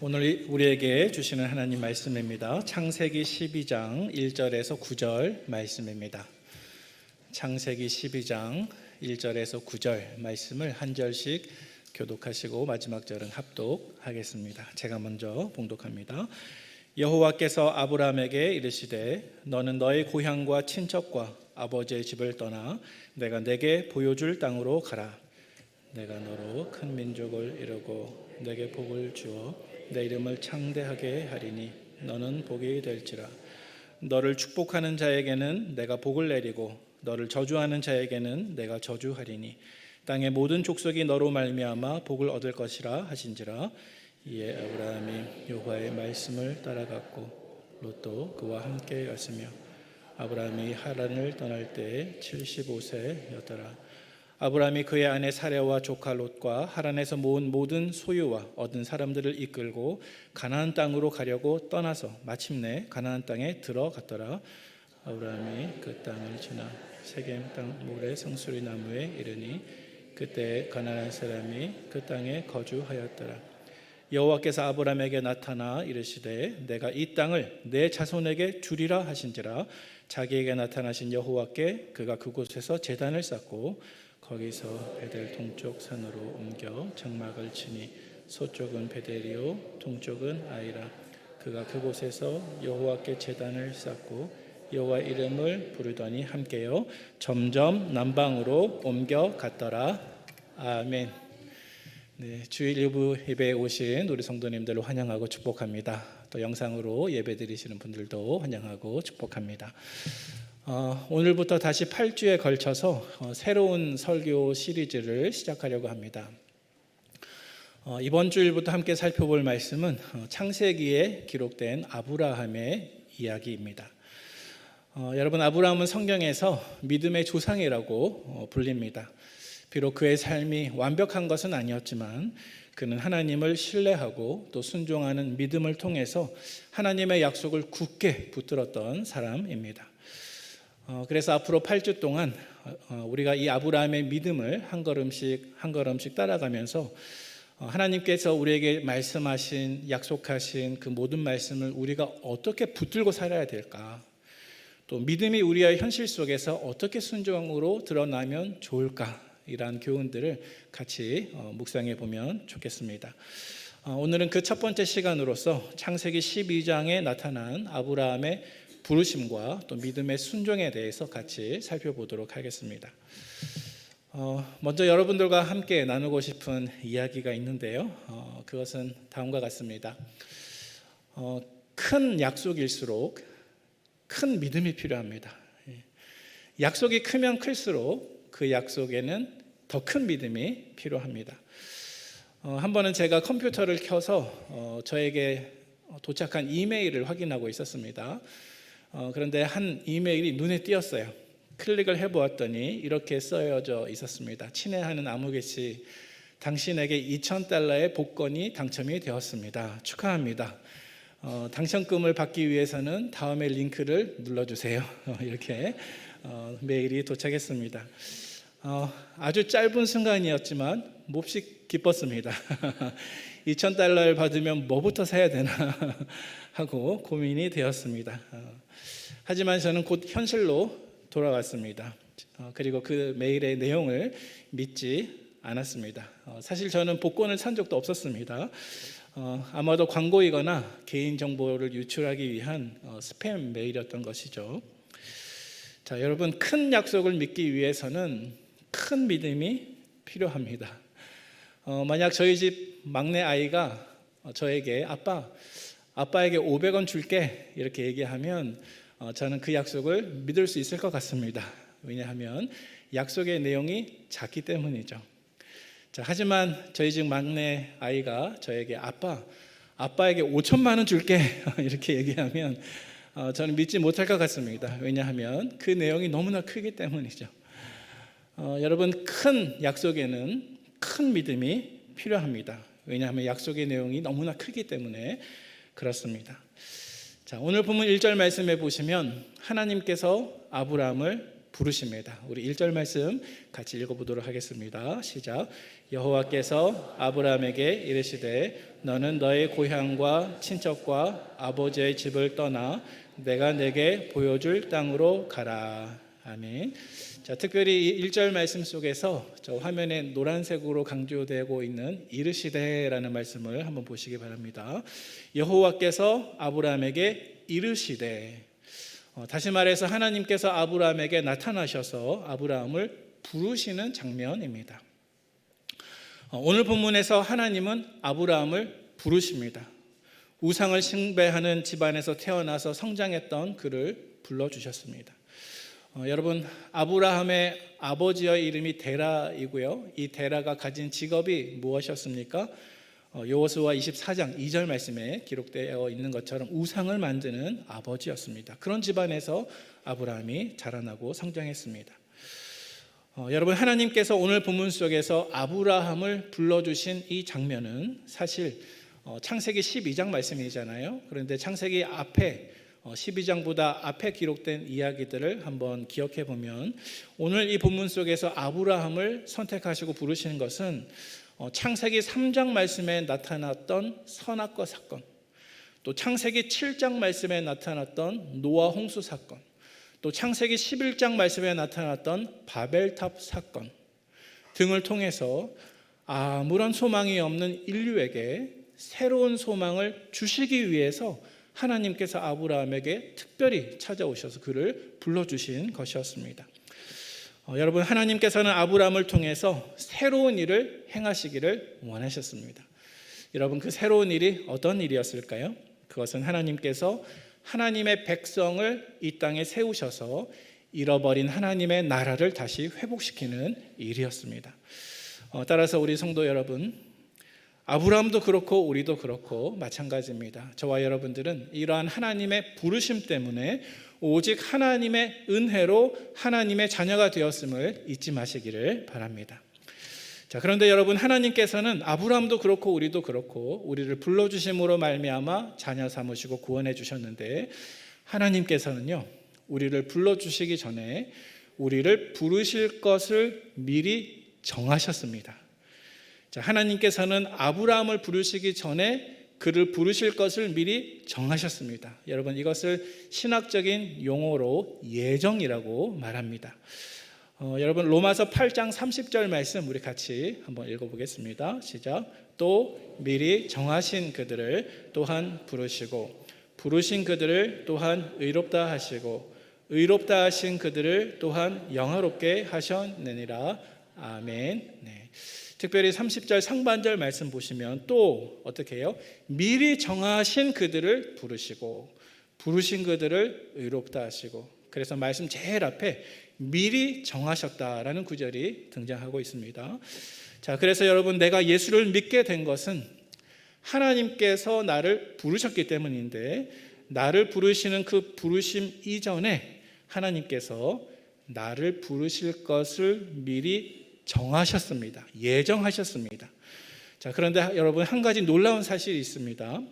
오늘 우리에게 주시는 하나님 말씀입니다. 창세기 12장 1절에서 9절 말씀입니다. 창세기 12장 1절에서 9절 말씀을 한 절씩 교독하시고 마지막 절은 합독하겠습니다. 제가 먼저 봉독합니다. 여호와께서 아브라함에게 이르시되 너는 너의 고향과 친척과 아버지의 집을 떠나 내가 내게 보여줄 땅으로 가라. 내가 너로 큰 민족을 이루고 내게 복을 주어 내 이름을 창대하게 하리니 너는 복이 될지라. 너를 축복하는 자에게는 내가 복을 내리고 너를 저주하는 자에게는 내가 저주하리니 땅의 모든 족속이 너로 말미암아 복을 얻을 것이라 하신지라. 이에 아브라함이 여호와의 말씀을 따라갔고 롯도 그와 함께 갔으며 아브라함이 하란을 떠날 때에 75세였더라. 아브라함이 그의 아내 사레와 조카 롯과 하란에서 모은 모든 소유와 얻은 사람들을 이끌고 가나안 땅으로 가려고 떠나서 마침내 가나안 땅에 들어갔더라. 아브라함이 그 땅을 지나 세겜 땅 모래 성수리 나무에 이르니 그때 가나안 사람이 그 땅에 거주하였더라. 여호와께서 아브라함에게 나타나 이르시되 내가 이 땅을 내 자손에게 주리라 하신지라. 자기에게 나타나신 여호와께 그가 그곳에서 제단을 쌓고 거기서 베델 동쪽 산으로 옮겨 장막을 치니 서쪽은 베델이요 동쪽은 아이라. 그가 그곳에서 여호와께 제단을 쌓고 여호와 이름을 부르더니 함께요 점점 남방으로 옮겨 갔더라. 아멘. 네, 주일 일부 예배에 오신 우리 성도님들을 환영하고 축복합니다. 또 영상으로 예배 드리시는 분들도 환영하고 축복합니다. 오늘부터 다시 8주에 걸쳐서 새로운 설교 시리즈를 시작하려고 합니다. 이번 주일부터 함께 살펴볼 말씀은 창세기에 기록된 아브라함의 이야기입니다. 여러분, 아브라함은 성경에서 믿음의 조상이라고 불립니다. 비록 그의 삶이 완벽한 것은 아니었지만 그는 하나님을 신뢰하고 또 순종하는 믿음을 통해서 하나님의 약속을 굳게 붙들었던 사람입니다. 그래서 앞으로 8주 동안 우리가 이 아브라함의 믿음을 한 걸음씩 한 걸음씩 따라가면서 하나님께서 우리에게 말씀하신 약속하신 그 모든 말씀을 우리가 어떻게 붙들고 살아야 될까, 또 믿음이 우리의 현실 속에서 어떻게 순종으로 드러나면 좋을까, 이러한 교훈들을 같이 묵상해 보면 좋겠습니다. 오늘은 그 첫 번째 시간으로서 창세기 12장에 나타난 아브라함의 부르심과 또 믿음의 순종에 대해서 같이 살펴보도록 하겠습니다. 먼저 여러분들과 함께 나누고 싶은 이야기가 있는데요. 그것은 다음과 같습니다. 큰 약속일수록 큰 믿음이 필요합니다. 약속이 크면 클수록 그 약속에는 더 큰 믿음이 필요합니다. 한 번은 제가 컴퓨터를 켜서 저에게 도착한 이메일을 확인하고 있었습니다. 그런데 한 이메일이 눈에 띄었어요. 클릭을 해보았더니 이렇게 써져 있었습니다. 친애하는 아무개 씨, 당신에게 $2,000의 복권이 당첨이 되었습니다. 축하합니다. 당첨금을 받기 위해서는 다음의 링크를 눌러주세요. 이렇게 메일이 도착했습니다. 아주 짧은 순간이었지만 몹시 기뻤습니다. $2,000를 받으면 뭐부터 사야 되나 하고 고민이 되었습니다. 하지만 저는 곧 현실로 돌아왔습니다. 그리고 그 메일의 내용을 믿지 않았습니다. 사실 저는 복권을 산 적도 없었습니다. 아마도 광고이거나 개인정보를 유출하기 위한 스팸 메일이었던 것이죠. 자, 여러분, 큰 약속을 믿기 위해서는 큰 믿음이 필요합니다. 만약 저희 집 막내 아이가 저에게 아빠에게 500원 줄게 이렇게 얘기하면 저는 그 약속을 믿을 수 있을 것 같습니다. 왜냐하면 약속의 내용이 작기 때문이죠. 자, 하지만 저희 집 막내 아이가 저에게 아빠에게 5천만 원 줄게 이렇게 얘기하면 저는 믿지 못할 것 같습니다. 왜냐하면 그 내용이 너무나 크기 때문이죠. 여러분, 큰 약속에는 큰 믿음이 필요합니다. 왜냐하면 약속의 내용이 너무나 크기 때문에 그렇습니다. 자, 오늘 본문 1절 말씀해 보시면 하나님께서 아브라함을 부르십니다. 우리 1절 말씀 같이 읽어보도록 하겠습니다. 시작. 여호와께서 아브라함에게 이르시되 너는 너의 고향과 친척과 아버지의 집을 떠나 내가 내게 보여줄 땅으로 가라. 아멘. 자, 특별히 이 1절 말씀 속에서 저 화면에 노란색으로 강조되고 있는 이르시되라는 말씀을 한번 보시기 바랍니다. 여호와께서 아브라함에게 이르시되, 다시 말해서 하나님께서 아브라함에게 나타나셔서 아브라함을 부르시는 장면입니다. 오늘 본문에서 하나님은 아브라함을 부르십니다. 우상을 숭배하는 집안에서 태어나서 성장했던 그를 불러주셨습니다. 여러분, 아브라함의 아버지의 이름이 데라이고요. 이 데라가 가진 직업이 무엇이었습니까? 여호수아 24장 2절 말씀에 기록되어 있는 것처럼 우상을 만드는 아버지였습니다. 그런 집안에서 아브라함이 자라나고 성장했습니다. 여러분, 하나님께서 오늘 본문 속에서 아브라함을 불러주신 이 장면은 사실 창세기 12장 말씀이잖아요. 그런데 창세기 앞에 12장보다 앞에 기록된 이야기들을 한번 기억해 보면 오늘 이 본문 속에서 아브라함을 선택하시고 부르시는 것은 창세기 3장 말씀에 나타났던 선악과 사건, 또 창세기 7장 말씀에 나타났던 노아 홍수 사건, 또 창세기 11장 말씀에 나타났던 바벨탑 사건 등을 통해서 아무런 소망이 없는 인류에게 새로운 소망을 주시기 위해서 하나님께서 아브라함에게 특별히 찾아오셔서 그를 불러주신 것이었습니다. 여러분, 하나님께서는 아브라함을 통해서 새로운 일을 행하시기를 원하셨습니다. 여러분, 그 새로운 일이 어떤 일이었을까요? 그것은 하나님께서 하나님의 백성을 이 땅에 세우셔서 잃어버린 하나님의 나라를 다시 회복시키는 일이었습니다. 따라서 우리 성도 여러분, 아브라함도 그렇고 우리도 그렇고 마찬가지입니다. 저와 여러분들은 이러한 하나님의 부르심 때문에 오직 하나님의 은혜로 하나님의 자녀가 되었음을 잊지 마시기를 바랍니다. 자, 그런데 여러분, 하나님께서는 아브라함도 그렇고 우리도 그렇고 우리를 불러주심으로 말미암아 자녀 삼으시고 구원해 주셨는데, 하나님께서는요, 우리를 불러주시기 전에 우리를 부르실 것을 미리 정하셨습니다. 자, 하나님께서는 아브라함을 부르시기 전에 그를 부르실 것을 미리 정하셨습니다. 여러분, 이것을 신학적인 용어로 예정이라고 말합니다. 여러분, 로마서 8장 30절 말씀 우리 같이 한번 읽어보겠습니다. 시작. 또 미리 정하신 그들을 또한 부르시고 부르신 그들을 또한 의롭다 하시고 의롭다 하신 그들을 또한 영화롭게 하셨느니라. 아멘. 네. 특별히 30절 상반절 말씀 보시면 또 어떻게 해요? 미리 정하신 그들을 부르시고 부르신 그들을 의롭다 하시고, 그래서 말씀 제일 앞에 미리 정하셨다라는 구절이 등장하고 있습니다. 자, 그래서 여러분, 내가 예수를 믿게 된 것은 하나님께서 나를 부르셨기 때문인데, 나를 부르시는 그 부르심 이전에 하나님께서 나를 부르실 것을 미리 정하셨습니다. 예정하셨습니다. 자, 그런데 여러분, 한 가지 놀라운 사실이 있습니다.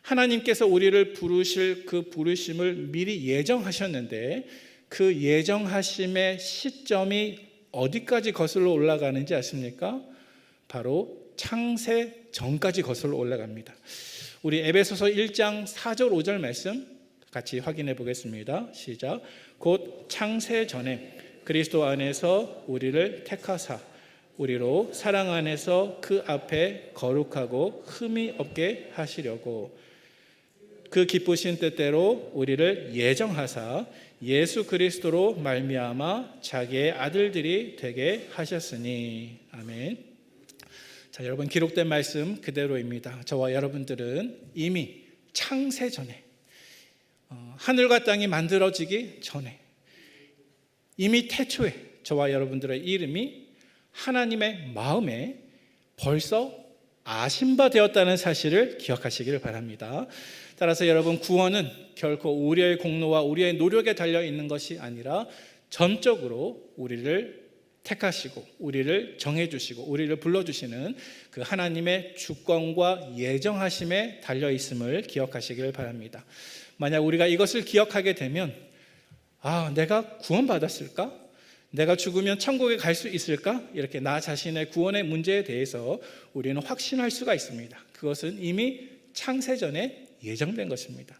하나님께서 우리를 부르실 그 부르심을 미리 예정하셨는데 그 예정하심의 시점이 어디까지 거슬러 올라가는지 아십니까? 바로 창세 전까지 거슬러 올라갑니다. 우리 에베소서 1장 4절 5절 말씀 같이 확인해 보겠습니다. 시작. 곧 창세 전에 그리스도 안에서 우리를 택하사 우리로 사랑 안에서 그 앞에 거룩하고 흠이 없게 하시려고 그 기쁘신 뜻대로 우리를 예정하사 예수 그리스도로 말미암아 자기의 아들들이 되게 하셨으니. 아멘. 자, 여러분, 기록된 말씀 그대로입니다. 저와 여러분들은 이미 창세 전에, 하늘과 땅이 만들어지기 전에, 이미 태초에 저와 여러분들의 이름이 하나님의 마음에 벌써 아신 바 되었다는 사실을 기억하시기를 바랍니다. 따라서 여러분, 구원은 결코 우리의 공로와 우리의 노력에 달려 있는 것이 아니라 전적으로 우리를 택하시고 우리를 정해주시고 우리를 불러주시는 그 하나님의 주권과 예정하심에 달려 있음을 기억하시기를 바랍니다. 만약 우리가 이것을 기억하게 되면, 내가 구원받았을까? 내가 죽으면 천국에 갈 수 있을까? 이렇게 나 자신의 구원의 문제에 대해서 우리는 확신할 수가 있습니다. 그것은 이미 창세전에 예정된 것입니다.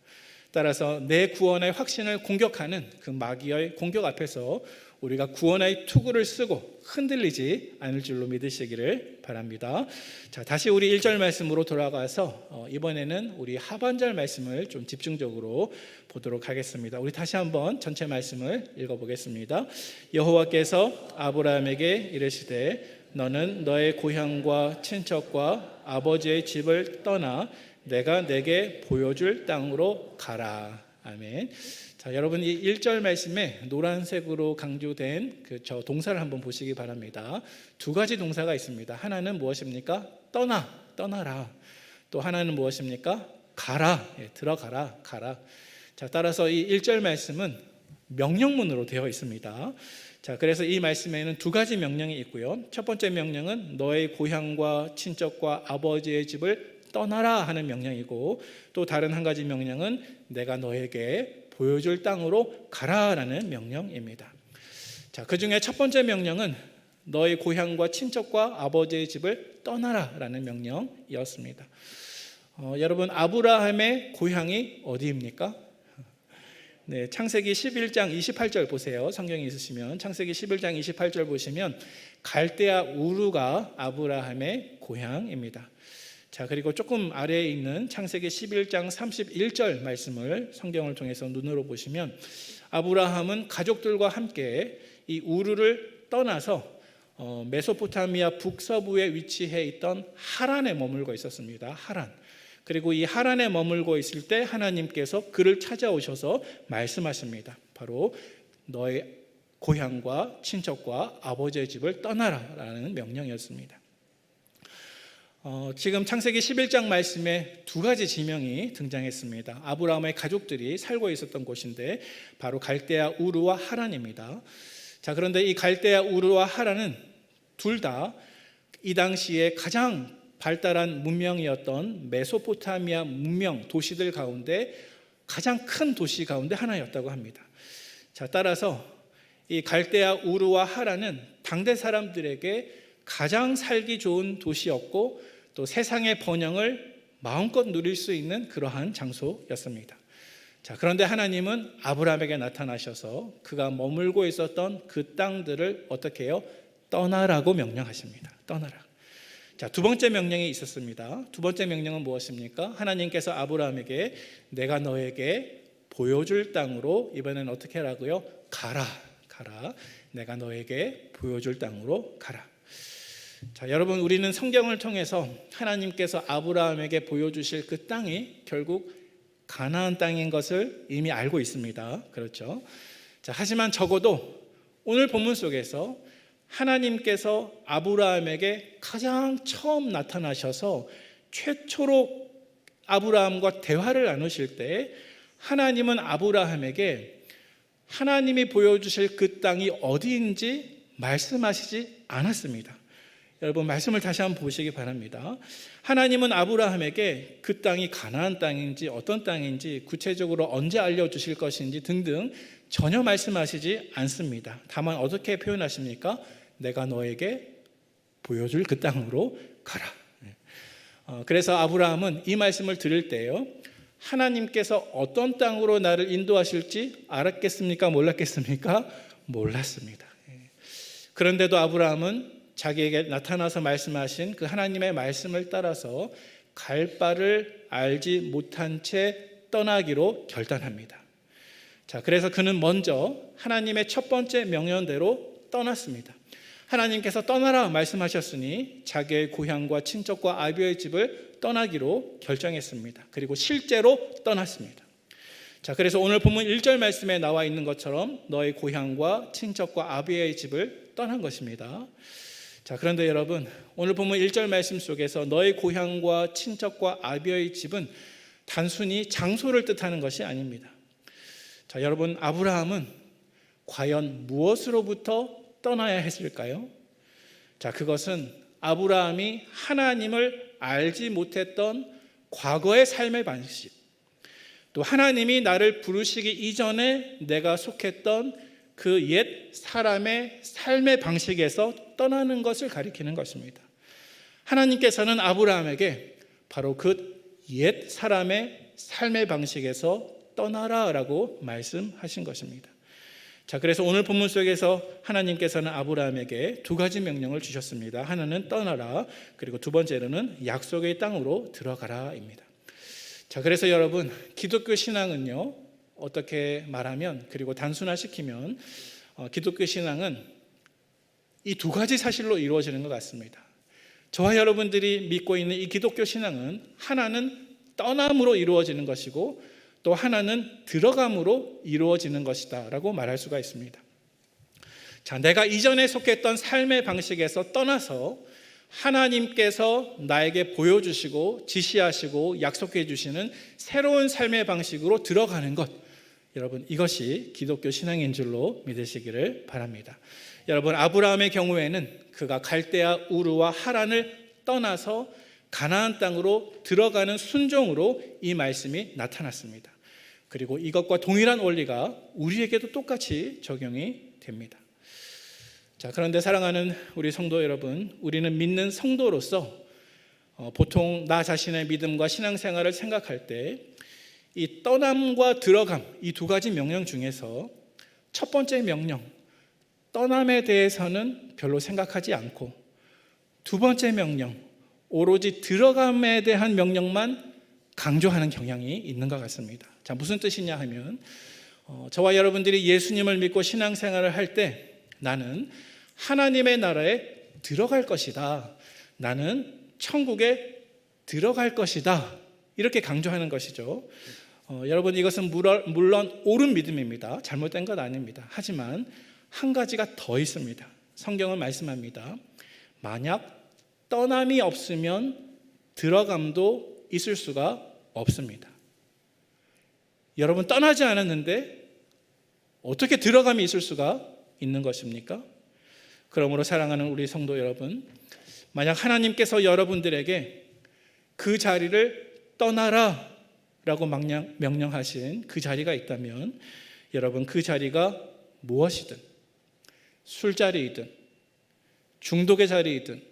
따라서 내 구원의 확신을 공격하는 그 마귀의 공격 앞에서 우리가 구원의 투구를 쓰고 흔들리지 않을 줄로 믿으시기를 바랍니다. 자, 다시 우리 1절 말씀으로 돌아가서 이번에는 우리 하반절 말씀을 좀 집중적으로 보도록 하겠습니다. 우리 다시 한번 전체 말씀을 읽어보겠습니다. 여호와께서 아브라함에게 이르시되 너는 너의 고향과 친척과 아버지의 집을 떠나 내가 내게 보여줄 땅으로 가라. 아멘. 자, 여러분 이 1절 말씀에 노란색으로 강조된 저 동사를 한번 보시기 바랍니다. 두 가지 동사가 있습니다. 하나는 무엇입니까? 떠나라. 또 하나는 무엇입니까? 가라. 들어가라. 가라. 자, 따라서 이 1절 말씀은 명령문으로 되어 있습니다. 자, 그래서 이 말씀에는 두 가지 명령이 있고요. 첫 번째 명령은 너의 고향과 친척과 아버지의 집을 떠나라 하는 명령이고, 또 다른 한 가지 명령은 내가 너에게 보여줄 땅으로 가라라는 명령입니다. 자, 그 중에 첫 번째 명령은 너의 고향과 친척과 아버지의 집을 떠나라라는 명령이었습니다. 여러분 아브라함의 고향이 어디입니까? 네, 창세기 11장 28절 보세요. 성경이 있으시면 창세기 11장 28절 보시면 갈대아 우르가 아브라함의 고향입니다. 자, 그리고 조금 아래에 있는 창세기 11장 31절 말씀을 성경을 통해서 눈으로 보시면 아브라함은 가족들과 함께 이 우르를 떠나서 메소포타미아 북서부에 위치해 있던 하란에 머물고 있었습니다. 하란. 그리고 이 하란에 머물고 있을 때 하나님께서 그를 찾아오셔서 말씀하십니다. 바로 너의 고향과 친척과 아버지의 집을 떠나라라는 명령이었습니다. 지금 창세기 11장 말씀에 두 가지 지명이 등장했습니다. 아브라함의 가족들이 살고 있었던 곳인데 바로 갈대아 우르와 하란입니다. 자, 그런데 이 갈대아 우르와 하란은 둘 다 이 당시에 가장 발달한 문명이었던 메소포타미아 문명 도시들 가운데 가장 큰 도시 가운데 하나였다고 합니다. 자, 따라서 이 갈대아 우르와 하란은 당대 사람들에게 가장 살기 좋은 도시였고 또 세상의 번영을 마음껏 누릴 수 있는 그러한 장소였습니다. 자, 그런데 하나님은 아브라함에게 나타나셔서 그가 머물고 있었던 그 땅들을 어떻게 해요? 떠나라고 명령하십니다. 떠나라. 자, 두 번째 명령이 있었습니다. 두 번째 명령은 무엇입니까? 하나님께서 아브라함에게 내가 너에게 보여줄 땅으로 이번엔 어떻게 하라고요? 가라. 내가 너에게 보여줄 땅으로 가라. 자, 여러분 우리는 성경을 통해서 하나님께서 아브라함에게 보여주실 그 땅이 결국 가나안 땅인 것을 이미 알고 있습니다. 그렇죠? 자, 하지만 적어도 오늘 본문 속에서 하나님께서 아브라함에게 가장 처음 나타나셔서 최초로 아브라함과 대화를 나누실 때 하나님은 아브라함에게 하나님이 보여주실 그 땅이 어디인지 말씀하시지 않았습니다. 여러분 말씀을 다시 한번 보시기 바랍니다. 하나님은 아브라함에게 그 땅이 가나안 땅인지 어떤 땅인지 구체적으로 언제 알려주실 것인지 등등 전혀 말씀하시지 않습니다. 다만 어떻게 표현하십니까? 내가 너에게 보여줄 그 땅으로 가라. 그래서 아브라함은 이 말씀을 들을 때요, 하나님께서 어떤 땅으로 나를 인도하실지 알았겠습니까? 몰랐겠습니까? 몰랐습니다. 그런데도 아브라함은 자기에게 나타나서 말씀하신 그 하나님의 말씀을 따라서 갈 바를 알지 못한 채 떠나기로 결단합니다. 자, 그래서 그는 먼저 하나님의 첫 번째 명령대로 떠났습니다. 하나님께서 떠나라 말씀하셨으니 자기의 고향과 친척과 아비의 집을 떠나기로 결정했습니다. 그리고 실제로 떠났습니다. 자, 그래서 오늘 본문 1절 말씀에 나와 있는 것처럼 너의 고향과 친척과 아비의 집을 떠난 것입니다. 자, 그런데 여러분 오늘 본문 1절 말씀 속에서 너의 고향과 친척과 아비의 집은 단순히 장소를 뜻하는 것이 아닙니다. 자, 여러분 아브라함은 과연 무엇으로부터 떠나야 했을까요? 자, 그것은 아브라함이 하나님을 알지 못했던 과거의 삶의 방식, 또 하나님이 나를 부르시기 이전에 내가 속했던 그 옛 사람의 삶의 방식에서 떠나는 것을 가리키는 것입니다. 하나님께서는 아브라함에게 바로 그 옛 사람의 삶의 방식에서 떠나라라고 말씀하신 것입니다. 자, 그래서 오늘 본문 속에서 하나님께서는 아브라함에게 두 가지 명령을 주셨습니다. 하나는 떠나라, 그리고 두 번째로는 약속의 땅으로 들어가라입니다. 자, 그래서 여러분, 기독교 신앙은요, 어떻게 말하면, 그리고 단순화시키면 기독교 신앙은 이 두 가지 사실로 이루어지는 것 같습니다. 저와 여러분들이 믿고 있는 이 기독교 신앙은 하나는 떠남으로 이루어지는 것이고 또 하나는 들어감으로 이루어지는 것이다 라고 말할 수가 있습니다. 자, 내가 이전에 속했던 삶의 방식에서 떠나서 하나님께서 나에게 보여주시고 지시하시고 약속해 주시는 새로운 삶의 방식으로 들어가는 것, 여러분, 이것이 기독교 신앙인 줄로 믿으시기를 바랍니다. 여러분, 아브라함의 경우에는 그가 갈대아 우르와 하란을 떠나서 가나안 땅으로 들어가는 순종으로 이 말씀이 나타났습니다. 그리고 이것과 동일한 원리가 우리에게도 똑같이 적용이 됩니다. 자, 그런데 사랑하는 우리 성도 여러분, 우리는 믿는 성도로서 보통 나 자신의 믿음과 신앙생활을 생각할 때 이 떠남과 들어감, 이 두 가지 명령 중에서 첫 번째 명령, 떠남에 대해서는 별로 생각하지 않고 두 번째 명령, 오로지 들어감에 대한 명령만 강조하는 경향이 있는 것 같습니다. 자, 무슨 뜻이냐 하면 저와 여러분들이 예수님을 믿고 신앙생활을 할 때 나는 하나님의 나라에 들어갈 것이다, 나는 천국에 들어갈 것이다, 이렇게 강조하는 것이죠. 여러분, 이것은 물론 옳은 믿음입니다. 잘못된 것 아닙니다. 하지만 한 가지가 더 있습니다. 성경은 말씀합니다. 만약 떠남이 없으면 들어감도 있을 수가 없습니다. 여러분, 떠나지 않았는데 어떻게 들어감이 있을 수가 있는 것입니까? 그러므로 사랑하는 우리 성도 여러분, 만약 하나님께서 여러분들에게 그 자리를 떠나라 라고 명령하신 그 자리가 있다면 여러분, 그 자리가 무엇이든, 술자리이든 중독의 자리이든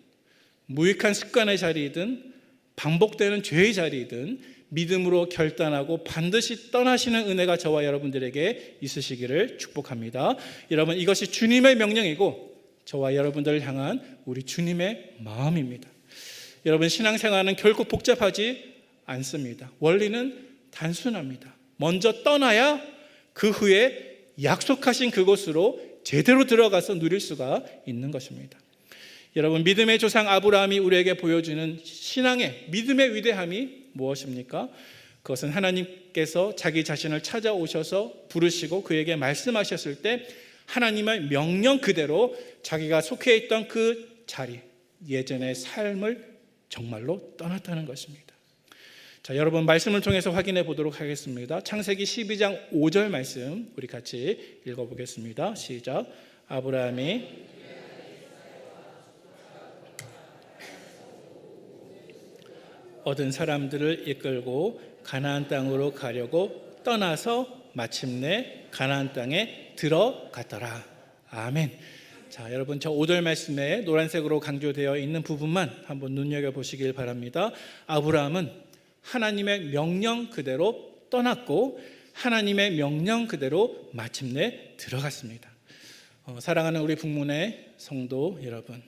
무익한 습관의 자리이든 반복되는 죄의 자리이든 믿음으로 결단하고 반드시 떠나시는 은혜가 저와 여러분들에게 있으시기를 축복합니다. 여러분, 이것이 주님의 명령이고 저와 여러분들을 향한 우리 주님의 마음입니다. 여러분, 신앙생활은 결코 복잡하지 않습니다. 원리는 단순합니다. 먼저 떠나야 그 후에 약속하신 그곳으로 제대로 들어가서 누릴 수가 있는 것입니다. 여러분, 믿음의 조상 아브라함이 우리에게 보여주는 신앙의 믿음의 위대함이 무엇입니까? 그것은 하나님께서 자기 자신을 찾아오셔서 부르시고 그에게 말씀하셨을 때 하나님의 명령 그대로 자기가 속해 있던 그 자리, 예전의 삶을 정말로 떠났다는 것입니다. 자, 여러분, 말씀을 통해서 확인해 보도록 하겠습니다. 창세기 12장 5절 말씀 우리 같이 읽어보겠습니다. 시작. 아브라함이 얻은 사람들을 이끌고 가나안 땅으로 가려고 떠나서 마침내 가나안 땅에 들어갔더라. 아멘. 자, 여러분, 저 5절 말씀에 노란색으로 강조되어 있는 부분만 한번 눈여겨보시길 바랍니다. 아브라함은 하나님의 명령 그대로 떠났고 하나님의 명령 그대로 마침내 들어갔습니다. 사랑하는 우리 북문의 성도 여러분,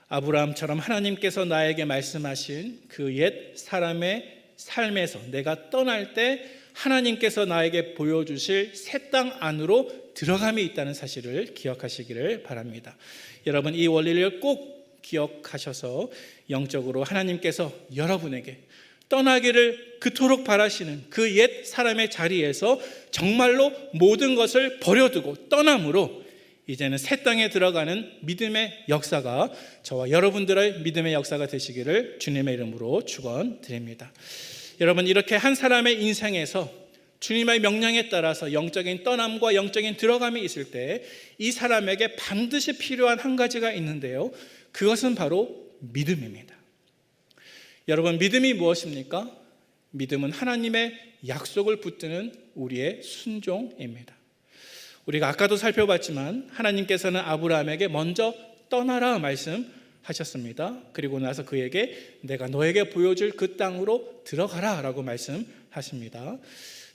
아브라함처럼 하나님께서 나에게 말씀하신 그 옛 사람의 삶에서 내가 떠날 때 하나님께서 나에게 보여주실 새 땅 안으로 들어감이 있다는 사실을 기억하시기를 바랍니다. 여러분, 이 원리를 꼭 기억하셔서 영적으로 하나님께서 여러분에게 떠나기를 그토록 바라시는 그 옛 사람의 자리에서 정말로 모든 것을 버려두고 떠남으로 이제는 새 땅에 들어가는 믿음의 역사가 저와 여러분들의 믿음의 역사가 되시기를 주님의 이름으로 축원드립니다. 여러분, 이렇게 한 사람의 인생에서 주님의 명령에 따라서 영적인 떠남과 영적인 들어감이 있을 때 이 사람에게 반드시 필요한 한 가지가 있는데요, 그것은 바로 믿음입니다. 여러분, 믿음이 무엇입니까? 믿음은 하나님의 약속을 붙드는 우리의 순종입니다. 우리가 아까도 살펴봤지만 하나님께서는 아브라함에게 먼저 떠나라 말씀하셨습니다. 그리고 나서 그에게 내가 너에게 보여줄 그 땅으로 들어가라 라고 말씀하십니다.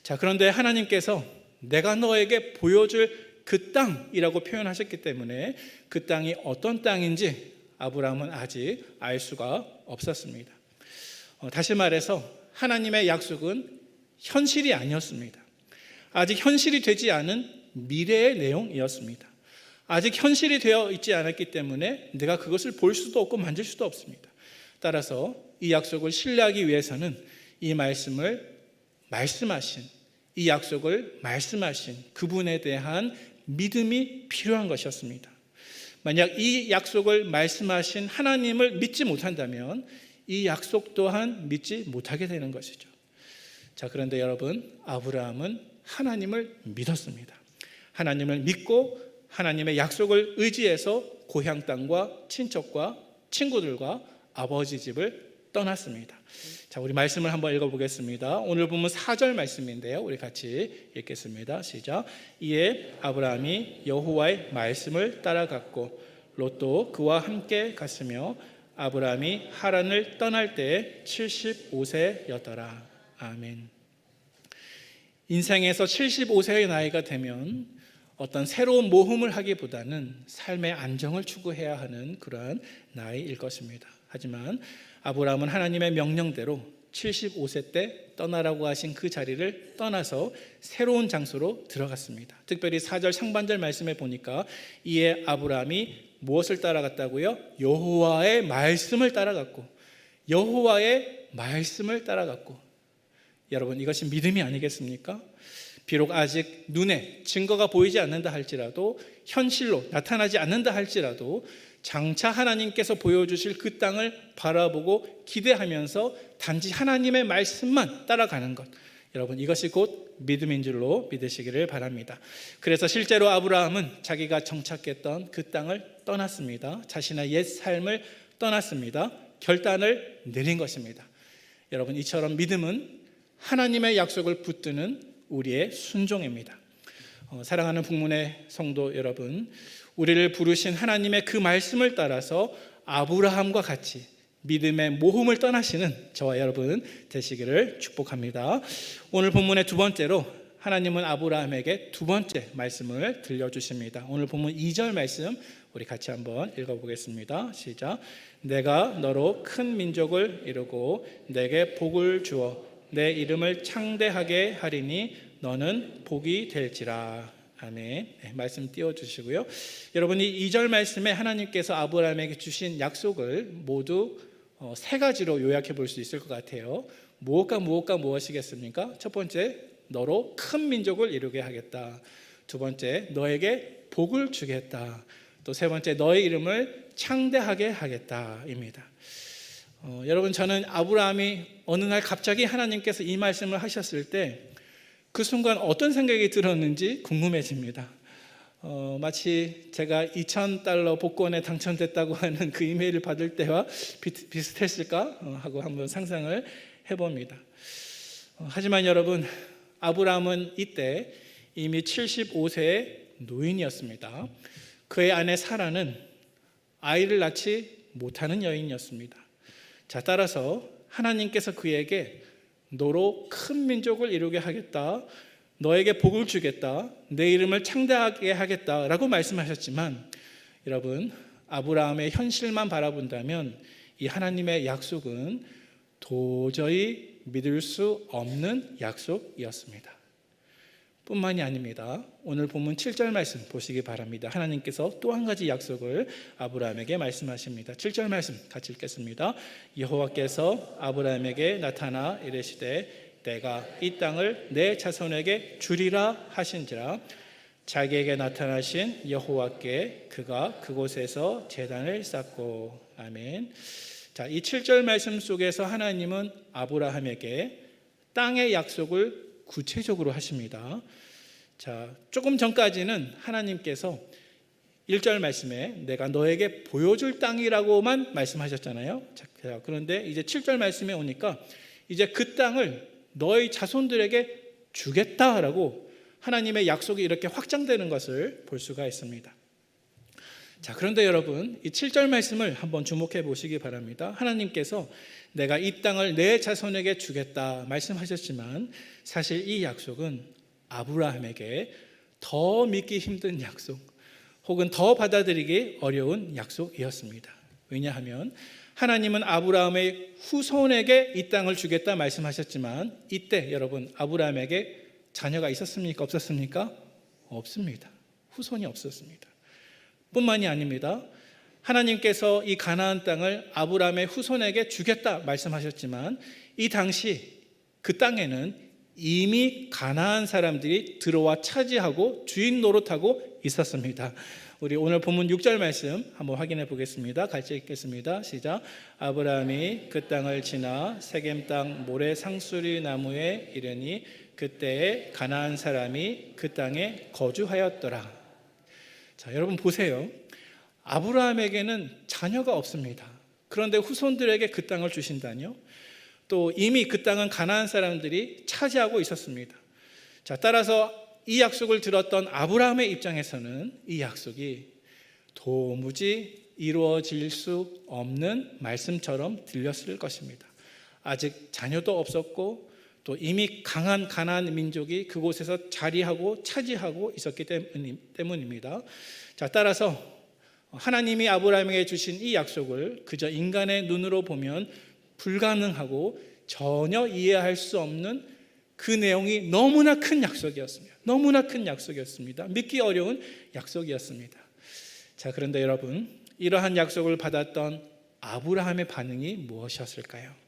자, 그런데 하나님께서 내가 너에게 보여줄 그 땅이라고 표현하셨기 때문에 그 땅이 어떤 땅인지 아브라함은 아직 알 수가 없었습니다. 다시 말해서 하나님의 약속은 현실이 아니었습니다. 아직 현실이 되지 않은 미래의 내용이었습니다. 아직 현실이 되어 있지 않았기 때문에 내가 그것을 볼 수도 없고 만질 수도 없습니다. 따라서 이 약속을 신뢰하기 위해서는 이 말씀을 말씀하신, 이 약속을 말씀하신 그분에 대한 믿음이 필요한 것이었습니다. 만약 이 약속을 말씀하신 하나님을 믿지 못한다면 이 약속 또한 믿지 못하게 되는 것이죠. 자, 그런데 여러분, 아브라함은 하나님을 믿었습니다. 하나님을 믿고 하나님의 약속을 의지해서 고향 땅과 친척과 친구들과 아버지 집을 떠났습니다. 자, 우리 말씀을 한번 읽어보겠습니다. 오늘 보면 4절 말씀인데요, 우리 같이 읽겠습니다. 시작. 이에 아브라함이 여호와의 말씀을 따라갔고 롯도 그와 함께 갔으며 아브라함이 하란을 떠날 때 75세였더라. 아멘. 인생에서 75세의 나이가 되면 어떤 새로운 모험을 하기보다는 삶의 안정을 추구해야 하는 그러한 나이일 것입니다. 하지만 아브라함은 하나님의 명령대로 75세 때 떠나라고 하신 그 자리를 떠나서 새로운 장소로 들어갔습니다. 특별히 4절 상반절 말씀에 보니까 이에 아브라함이 무엇을 따라갔다고요? 여호와의 말씀을 따라갔고, 여호와의 말씀을 따라갔고. 여러분, 이것이 믿음이 아니겠습니까? 비록 아직 눈에 증거가 보이지 않는다 할지라도, 현실로 나타나지 않는다 할지라도 장차 하나님께서 보여주실 그 땅을 바라보고 기대하면서 단지 하나님의 말씀만 따라가는 것, 여러분, 이것이 곧 믿음인 줄로 믿으시기를 바랍니다. 그래서 실제로 아브라함은 자기가 정착했던 그 땅을 떠났습니다. 자신의 옛 삶을 떠났습니다. 결단을 내린 것입니다. 여러분, 이처럼 믿음은 하나님의 약속을 붙드는 우리의 순종입니다. 사랑하는 북문의 성도 여러분, 우리를 부르신 하나님의 그 말씀을 따라서 아브라함과 같이 믿음의 모험을 떠나시는 저와 여러분 되시기를 축복합니다. 오늘 본문의 두 번째로 하나님은 아브라함에게 두 번째 말씀을 들려주십니다. 오늘 본문 2절 말씀 우리 같이 한번 읽어보겠습니다. 시작. 내가 너로 큰 민족을 이루고 내게 복을 주어 내 이름을 창대하게 하리니 너는 복이 될지라. 아멘. 네, 말씀 띄워주시고요. 여러분이 2절 말씀에 하나님께서 아브라함에게 주신 약속을 모두 세 가지로 요약해 볼 수 있을 것 같아요. 무엇과 무엇이겠습니까? 첫 번째, 너로 큰 민족을 이루게 하겠다. 두 번째, 너에게 복을 주겠다. 또 세 번째, 너의 이름을 창대하게 하겠다입니다. 여러분, 저는 아브라함이 어느 날 갑자기 하나님께서 이 말씀을 하셨을 때 그 순간 어떤 생각이 들었는지 궁금해집니다. 마치 제가 $2,000 복권에 당첨됐다고 하는 그 이메일을 받을 때와 비슷했을까 하고 한번 상상을 해봅니다. 하지만 여러분, 아브라함은 이때 이미 75세의 노인이었습니다. 그의 아내 사라는 아이를 낳지 못하는 여인이었습니다. 자, 따라서 하나님께서 그에게 너로 큰 민족을 이루게 하겠다, 너에게 복을 주겠다, 내 이름을 창대하게 하겠다라고 말씀하셨지만, 여러분, 아브라함의 현실만 바라본다면 이 하나님의 약속은 도저히 믿을 수 없는 약속이었습니다. 뿐만이 아닙니다. 오늘 본문 7절 말씀 보시기 바랍니다. 하나님께서 또 한 가지 약속을 아브라함에게 말씀하십니다. 7절 말씀 같이 읽겠습니다. 여호와께서 아브라함에게 나타나 이르시되 내가 이 땅을 내 자손에게 주리라 하신지라. 자기에게 나타나신 여호와께 그가 그곳에서 제단을 쌓고. 아멘. 자, 이 7절 말씀 속에서 하나님은 아브라함에게 땅의 약속을 구체적으로 하십니다. 자, 조금 전까지는 하나님께서 1절 말씀에 내가 너에게 보여줄 땅이라고만 말씀하셨잖아요. 자, 그런데 이제 7절 말씀에 오니까 이제 그 땅을 너의 자손들에게 주겠다라고 하나님의 약속이 이렇게 확장되는 것을 볼 수가 있습니다. 자, 그런데 여러분, 이 7절 말씀을 한번 주목해 보시기 바랍니다. 하나님께서 내가 이 땅을 내 자손에게 주겠다 말씀하셨지만 사실 이 약속은 아브라함에게 더 믿기 힘든 약속, 혹은 더 받아들이기 어려운 약속이었습니다. 왜냐하면 하나님은 아브라함의 후손에게 이 땅을 주겠다 말씀하셨지만 이때 여러분, 아브라함에게 자녀가 있었습니까? 없었습니까? 없습니다. 후손이 없었습니다. 뿐만이 아닙니다. 하나님께서 이 가나안 땅을 아브라함의 후손에게 주겠다 말씀하셨지만 이 당시 그 땅에는 이미 가나안 사람들이 들어와 차지하고 주인 노릇하고 있었습니다. 우리 오늘 본문 6절 말씀 한번 확인해 보겠습니다. 같이 읽겠습니다. 시작. 아브라함이 그 땅을 지나 세겜 땅 모래 상수리 나무에 이르니 그때에 가나안 사람이 그 땅에 거주하였더라. 자, 여러분 보세요. 아브라함에게는 자녀가 없습니다. 그런데 후손들에게 그 땅을 주신다뇨? 또 이미 그 땅은 가나안 사람들이 차지하고 있었습니다. 자, 따라서 이 약속을 들었던 아브라함의 입장에서는 이 약속이 도무지 이루어질 수 없는 말씀처럼 들렸을 것입니다. 아직 자녀도 없었고 또 이미 강한 가나안 민족이 그곳에서 자리하고 차지하고 있었기 때문입니다. 자, 따라서 하나님이 아브라함에게 주신 이 약속을 그저 인간의 눈으로 보면 불가능하고 전혀 이해할 수 없는 그 내용이 너무나 큰 약속이었습니다. 너무나 큰 약속이었습니다. 믿기 어려운 약속이었습니다. 자, 그런데 여러분, 이러한 약속을 받았던 아브라함의 반응이 무엇이었을까요?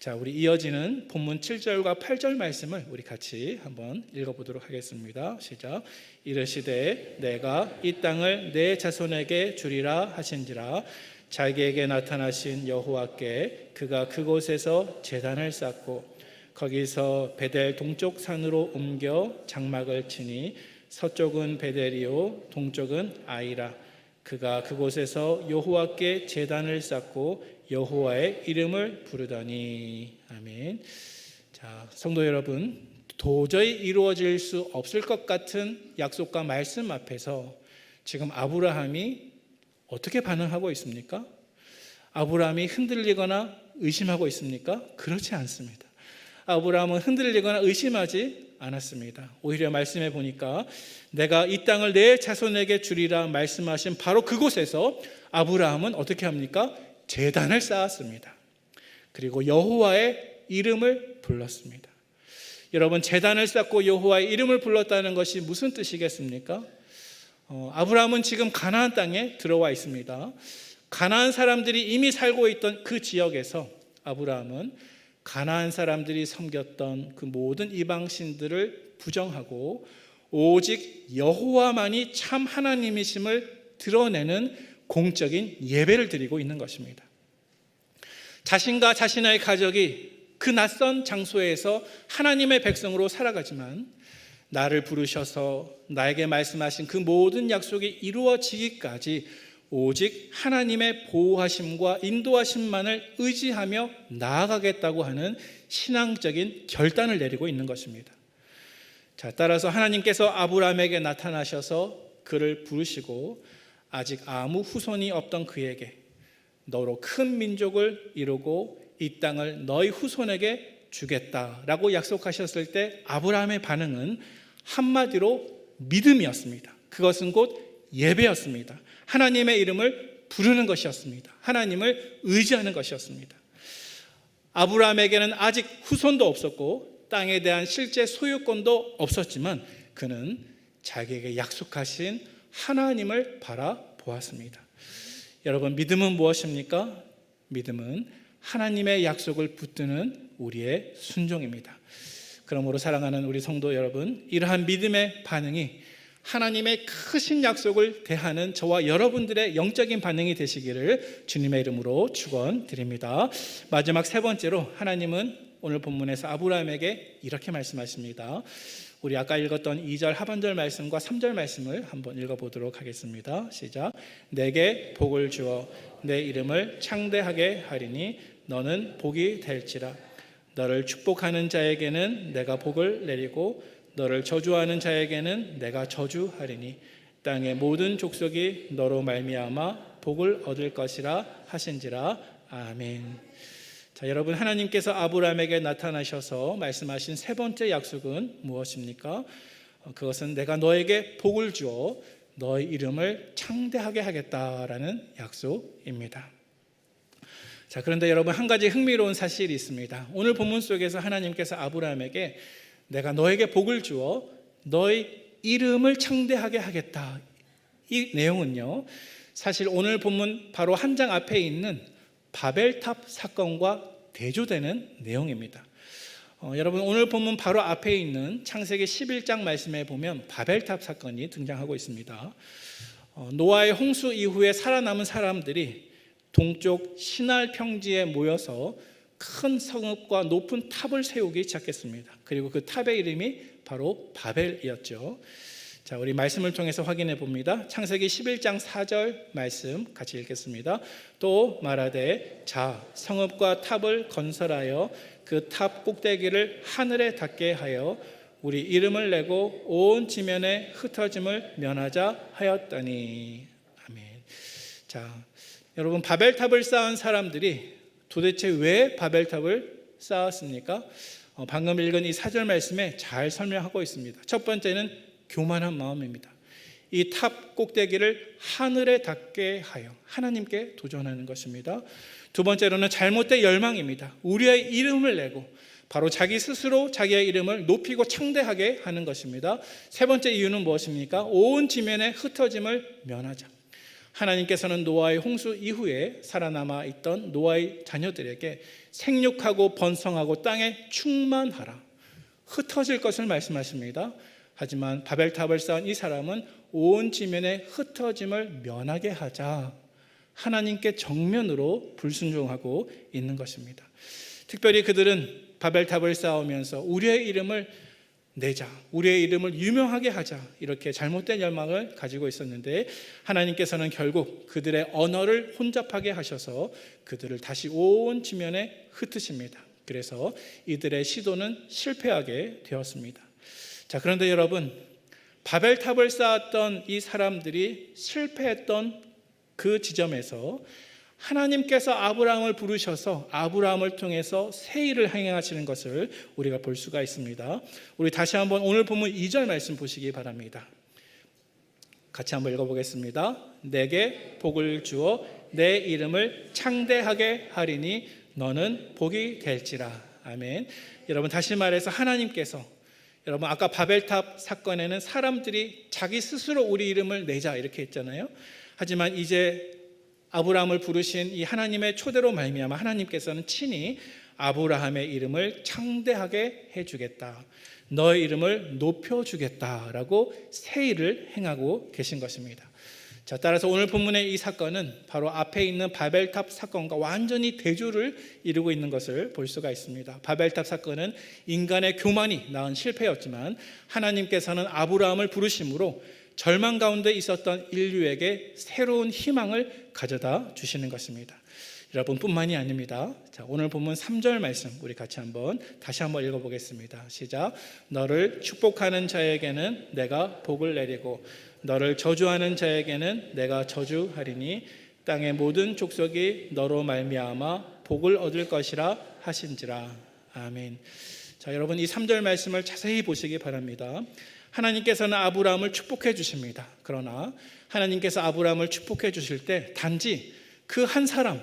자, 우리 이어지는 본문 7절과 8절 말씀을 우리 같이 한번 읽어보도록 하겠습니다. 시작. 이르시되 내가 이 땅을 내 자손에게 주리라 하신지라 자기에게 나타나신 여호와께 그가 그곳에서 제단을 쌓고 거기서 베델 동쪽 산으로 옮겨 장막을 치니 서쪽은 베델이요 동쪽은 아이라. 그가 그곳에서 여호와께 제단을 쌓고 여호와의 이름을 부르더니. 아멘. 자, 성도 여러분, 도저히 이루어질 수 없을 것 같은 약속과 말씀 앞에서 지금 아브라함이 어떻게 반응하고 있습니까? 아브라함이 흔들리거나 의심하고 있습니까? 그렇지 않습니다. 아브라함은 흔들리거나 의심하지 않았습니다. 오히려 말씀해 보니까 내가 이 땅을 내 자손에게 주리라 말씀하신 바로 그곳에서 아브라함은 어떻게 합니까? 제단을 쌓았습니다. 그리고 여호와의 이름을 불렀습니다. 여러분, 제단을 쌓고 여호와의 이름을 불렀다는 것이 무슨 뜻이겠습니까? 아브라함은 지금 가나안 땅에 들어와 있습니다. 가나안 사람들이 이미 살고 있던 그 지역에서 아브라함은 가나안 사람들이 섬겼던 그 모든 이방신들을 부정하고 오직 여호와만이 참 하나님이심을 드러내는 공적인 예배를 드리고 있는 것입니다. 자신과 자신의 가족이 그 낯선 장소에서 하나님의 백성으로 살아가지만 나를 부르셔서 나에게 말씀하신 그 모든 약속이 이루어지기까지 오직 하나님의 보호하심과 인도하심만을 의지하며 나아가겠다고 하는 신앙적인 결단을 내리고 있는 것입니다. 자, 따라서 하나님께서 아브라함에게 나타나셔서 그를 부르시고 아직 아무 후손이 없던 그에게 너로 큰 민족을 이루고 이 땅을 너희 후손에게 주겠다라고 약속하셨을 때 아브라함의 반응은 한마디로 믿음이었습니다. 그것은 곧 예배였습니다. 하나님의 이름을 부르는 것이었습니다. 하나님을 의지하는 것이었습니다. 아브라함에게는 아직 후손도 없었고 땅에 대한 실제 소유권도 없었지만 그는 자기에게 약속하신 하나님을 바라보았습니다. 여러분, 믿음은 무엇입니까? 믿음은 하나님의 약속을 붙드는 우리의 순종입니다. 그러므로 사랑하는 우리 성도 여러분, 이러한 믿음의 반응이 하나님의 크신 약속을 대하는 저와 여러분들의 영적인 반응이 되시기를 주님의 이름으로 축원드립니다. 마지막 세 번째로 하나님은 오늘 본문에서 아브라함에게 이렇게 말씀하십니다. 우리 아까 읽었던 2절 하반절 말씀과 3절 말씀을 한번 읽어보도록 하겠습니다. 시작. 내게 복을 주어 내 이름을 창대하게 하리니 너는 복이 될지라. 너를 축복하는 자에게는 내가 복을 내리고 너를 저주하는 자에게는 내가 저주하리니 땅의 모든 족속이 너로 말미암아 복을 얻을 것이라 하신지라. 아멘. 자, 여러분, 하나님께서 아브라함에게 나타나셔서 말씀하신 세 번째 약속은 무엇입니까? 그것은 내가 너에게 복을 주어 너의 이름을 창대하게 하겠다라는 약속입니다. 자, 그런데 여러분, 한 가지 흥미로운 사실이 있습니다. 오늘 본문 속에서 하나님께서 아브라함에게 내가 너에게 복을 주어 너의 이름을 창대하게 하겠다, 이 내용은요, 사실 오늘 본문 바로 한 장 앞에 있는 바벨탑 사건과 대조되는 내용입니다. 여러분, 오늘 본문 바로 앞에 있는 창세기 11장 말씀에 보면 바벨탑 사건이 등장하고 있습니다. 노아의 홍수 이후에 살아남은 사람들이 동쪽 시날 평지에 모여서 큰 성읍과 높은 탑을 세우기 시작했습니다. 그리고 그 탑의 이름이 바로 바벨이었죠. 자, 우리 말씀을 통해서 확인해 봅니다. 창세기 11장 4절 말씀 같이 읽겠습니다. 또 말하되 자, 성읍과 탑을 건설하여 그 탑 꼭대기를 하늘에 닿게 하여 우리 이름을 내고 온 지면에 흩어짐을 면하자 하였더니. 아멘. 자, 여러분, 바벨탑을 쌓은 사람들이 도대체 왜 바벨탑을 쌓았습니까? 방금 읽은 이 4절 말씀에 잘 설명하고 있습니다. 첫 번째는 교만한 마음입니다. 이 탑 꼭대기를 하늘에 닿게 하여 하나님께 도전하는 것입니다. 두 번째로는 잘못된 열망입니다. 우리의 이름을 내고 바로 자기 스스로 자기의 이름을 높이고 창대하게 하는 것입니다. 세 번째 이유는 무엇입니까? 온 지면에 흩어짐을 면하자. 하나님께서는 노아의 홍수 이후에 살아남아 있던 노아의 자녀들에게 생육하고 번성하고 땅에 충만하라, 흩어질 것을 말씀하십니다. 하지만 바벨탑을 쌓은 이 사람은 온 지면에 흩어짐을 면하게 하자, 하나님께 정면으로 불순종하고 있는 것입니다. 특별히 그들은 바벨탑을 쌓으면서 우리의 이름을 내자, 우리의 이름을 유명하게 하자, 이렇게 잘못된 열망을 가지고 있었는데 하나님께서는 결국 그들의 언어를 혼잡하게 하셔서 그들을 다시 온 지면에 흩으십니다. 그래서 이들의 시도는 실패하게 되었습니다. 자, 그런데 여러분, 바벨탑을 쌓았던 이 사람들이 실패했던 그 지점에서 하나님께서 아브라함을 부르셔서 아브라함을 통해서 새 일을 행하시는 것을 우리가 볼 수가 있습니다. 우리 다시 한번 오늘 본문 2절 말씀 보시기 바랍니다. 같이 한번 읽어보겠습니다. 내게 복을 주어 내 이름을 창대하게 하리니 너는 복이 될지라. 아멘. 여러분, 다시 말해서 하나님께서, 여러분, 아까 바벨탑 사건에는 사람들이 자기 스스로 우리 이름을 내자 이렇게 했잖아요. 하지만 이제 아브라함을 부르신 이 하나님의 초대로 말미암아 하나님께서는 친히 아브라함의 이름을 창대하게 해주겠다, 너의 이름을 높여주겠다라고 새 일을 행하고 계신 것입니다. 자, 따라서 오늘 본문의 이 사건은 바로 앞에 있는 바벨탑 사건과 완전히 대조를 이루고 있는 것을 볼 수가 있습니다. 바벨탑 사건은 인간의 교만이 낳은 실패였지만 하나님께서는 아브라함을 부르심으로 절망 가운데 있었던 인류에게 새로운 희망을 가져다 주시는 것입니다. 여러분뿐만이 아닙니다. 자, 오늘 본문 3절 말씀 우리 같이 다시 한번 읽어보겠습니다. 시작. 너를 축복하는 자에게는 내가 복을 내리고 너를 저주하는 자에게는 내가 저주하리니 땅의 모든 족속이 너로 말미암아 복을 얻을 것이라 하신지라. 아멘. 자, 여러분, 이 3절 말씀을 자세히 보시기 바랍니다. 하나님께서는 아브라함을 축복해 주십니다. 그러나 하나님께서 아브라함을 축복해 주실 때 단지 그 한 사람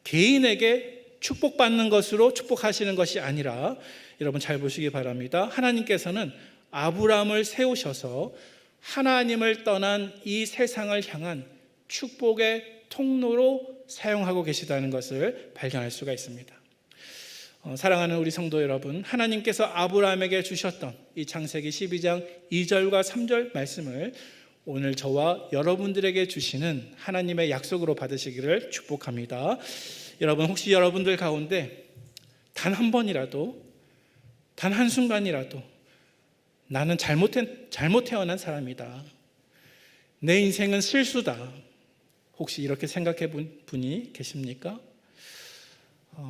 개인에게 축복받는 것으로 축복하시는 것이 아니라, 여러분 잘 보시기 바랍니다. 하나님께서는 아브라함을 세우셔서 하나님을 떠난 이 세상을 향한 축복의 통로로 사용하고 계시다는 것을 발견할 수가 있습니다. 사랑하는 우리 성도 여러분, 하나님께서 아브라함에게 주셨던 이 창세기 12장 2절과 3절 말씀을 오늘 저와 여러분들에게 주시는 하나님의 약속으로 받으시기를 축복합니다. 여러분, 혹시 여러분들 가운데 단 한 번이라도, 단 한순간이라도 나는 잘못 태어난 사람이다, 내 인생은 실수다, 혹시 이렇게 생각해 본 분이 계십니까?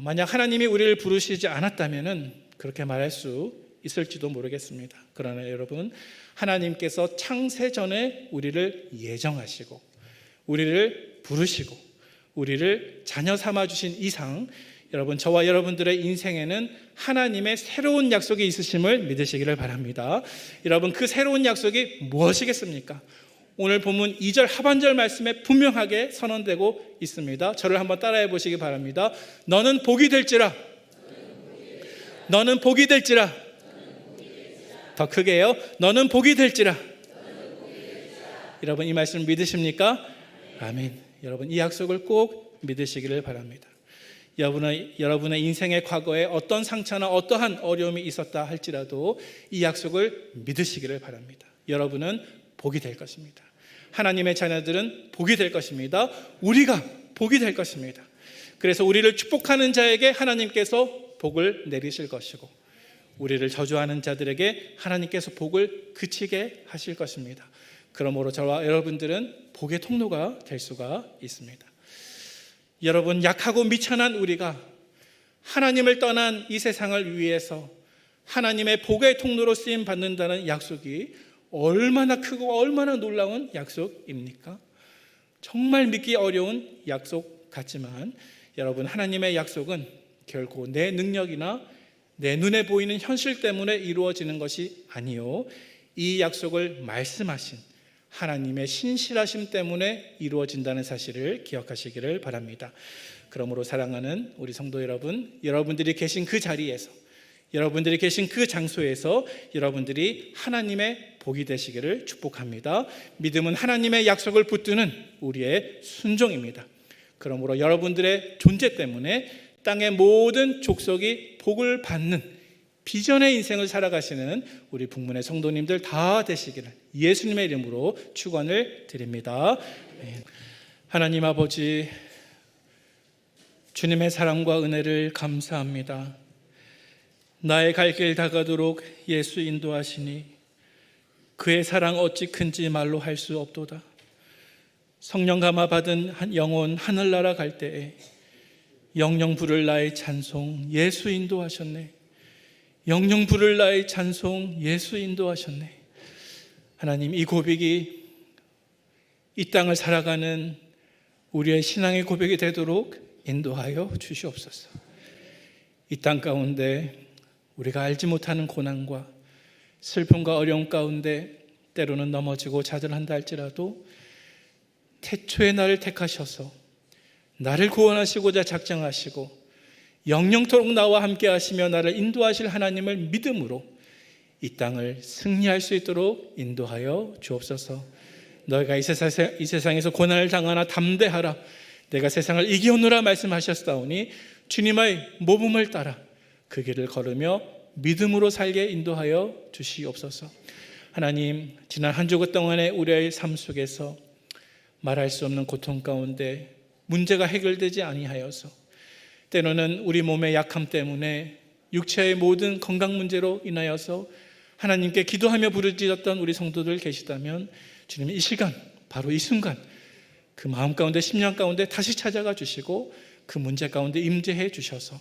만약 하나님이 우리를 부르시지 않았다면 그렇게 말할 수 있을지도 모르겠습니다. 그러나 여러분, 하나님께서 창세 전에 우리를 예정하시고 우리를 부르시고 우리를 자녀 삼아 주신 이상, 여러분, 저와 여러분들의 인생에는 하나님의 새로운 약속이 있으심을 믿으시기를 바랍니다. 여러분, 그 새로운 약속이 무엇이겠습니까? 오늘 본문 2절 하반절 말씀에 분명하게 선언되고 있습니다. 저를 한번 따라해 보시기 바랍니다. 너는 복이 될지라. 너는 복이 될지라. 더 크게요. 너는 복이 될지라. 여러분, 이 말씀 믿으십니까? 아멘. 여러분, 이 약속을 꼭 믿으시기를 바랍니다. 여러분의 인생의 과거에 어떤 상처나 어떠한 어려움이 있었다 할지라도 이 약속을 믿으시기를 바랍니다. 여러분은 복이 될 것입니다. 하나님의 자녀들은 복이 될 것입니다. 우리가 복이 될 것입니다. 그래서 우리를 축복하는 자에게 하나님께서 복을 내리실 것이고, 우리를 저주하는 자들에게 하나님께서 복을 그치게 하실 것입니다. 그러므로 저와 여러분들은 복의 통로가 될 수가 있습니다. 여러분, 약하고 미천한 우리가 하나님을 떠난 이 세상을 위해서 하나님의 복의 통로로 쓰임 받는다는 약속이 얼마나 크고 얼마나 놀라운 약속입니까? 정말 믿기 어려운 약속 같지만, 여러분, 하나님의 약속은 결코 내 능력이나 내 눈에 보이는 현실 때문에 이루어지는 것이 아니요, 이 약속을 말씀하신 하나님의 신실하심 때문에 이루어진다는 사실을 기억하시기를 바랍니다. 그러므로 사랑하는 우리 성도 여러분, 여러분들이 계신 그 자리에서, 여러분들이 계신 그 장소에서 여러분들이 하나님의 복이 되시기를 축복합니다. 믿음은 하나님의 약속을 붙드는 우리의 순종입니다. 그러므로 여러분들의 존재 때문에 땅의 모든 족속이 복을 받는 비전의 인생을 살아가시는 우리 북문의 성도님들 다 되시기를 예수님의 이름으로 축원을 드립니다. 하나님 아버지, 주님의 사랑과 은혜를 감사합니다. 나의 갈 길 다가도록 예수 인도하시니 그의 사랑 어찌 큰지 말로 할 수 없도다. 성령 감화 받은 영혼 하늘나라 갈 때에 영영 부를 나의 찬송 예수 인도하셨네. 영영 부를 나의 찬송 예수 인도하셨네. 하나님, 이 고백이 이 땅을 살아가는 우리의 신앙의 고백이 되도록 인도하여 주시옵소서. 이 땅 가운데 우리가 알지 못하는 고난과 슬픔과 어려움 가운데 때로는 넘어지고 좌절한다 할지라도 태초에 나를 택하셔서 나를 구원하시고자 작정하시고 영영토록 나와 함께 하시며 나를 인도하실 하나님을 믿음으로 이 땅을 승리할 수 있도록 인도하여 주옵소서. 너희가 이 세상에서 고난을 당하나 담대하라. 내가 세상을 이기오노라 말씀하셨사오니 주님의 모범을 따라 그 길을 걸으며 믿음으로 살게 인도하여 주시옵소서. 하나님, 지난 한 주간 동안의 우리의 삶 속에서 말할 수 없는 고통 가운데 문제가 해결되지 아니하여서 때로는 우리 몸의 약함 때문에 육체의 모든 건강 문제로 인하여서 하나님께 기도하며 부르짖었던 우리 성도들 계시다면 주님, 이 시간, 바로 이 순간 그 마음 가운데, 심령 가운데 다시 찾아가 주시고 그 문제 가운데 임재해 주셔서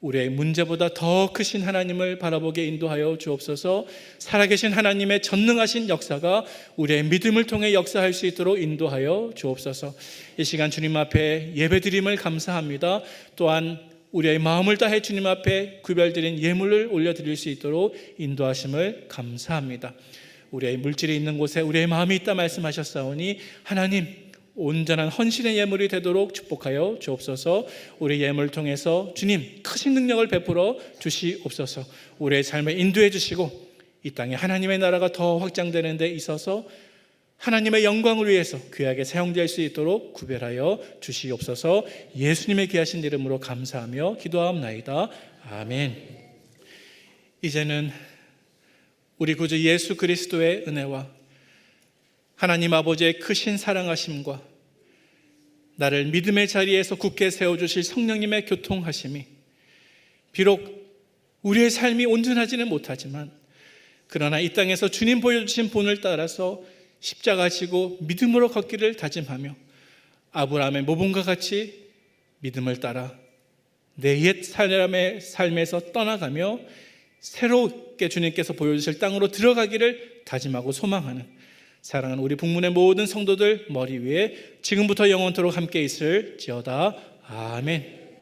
우리의 문제보다 더 크신 하나님을 바라보게 인도하여 주옵소서. 살아계신 하나님의 전능하신 역사가 우리의 믿음을 통해 역사할 수 있도록 인도하여 주옵소서. 이 시간 주님 앞에 예배드림을 감사합니다. 또한 우리의 마음을 다해 주님 앞에 구별드린 예물을 올려드릴 수 있도록 인도하심을 감사합니다. 우리의 물질이 있는 곳에 우리의 마음이 있다 말씀하셨사오니 하나님, 온전한 헌신의 예물이 되도록 축복하여 주옵소서. 우리 예물을 통해서 주님 크신 능력을 베풀어 주시옵소서. 우리의 삶을 인도해 주시고 이 땅에 하나님의 나라가 더 확장되는 데 있어서 하나님의 영광을 위해서 귀하게 사용될 수 있도록 구별하여 주시옵소서. 예수님의 귀하신 이름으로 감사하며 기도하옵나이다. 아멘. 이제는 우리 구주 예수 그리스도의 은혜와 하나님 아버지의 크신 사랑하심과 나를 믿음의 자리에서 굳게 세워주실 성령님의 교통하심이, 비록 우리의 삶이 온전하지는 못하지만 그러나 이 땅에서 주님 보여주신 본을 따라서 십자가 지고 믿음으로 걷기를 다짐하며 아브라함의 모범과 같이 믿음을 따라 내 옛 사람의 삶에서 떠나가며 새롭게 주님께서 보여주실 땅으로 들어가기를 다짐하고 소망하는 사랑하는 우리 북문의 모든 성도들 머리 위에 지금부터 영원토록 함께 있을지어다. 아멘.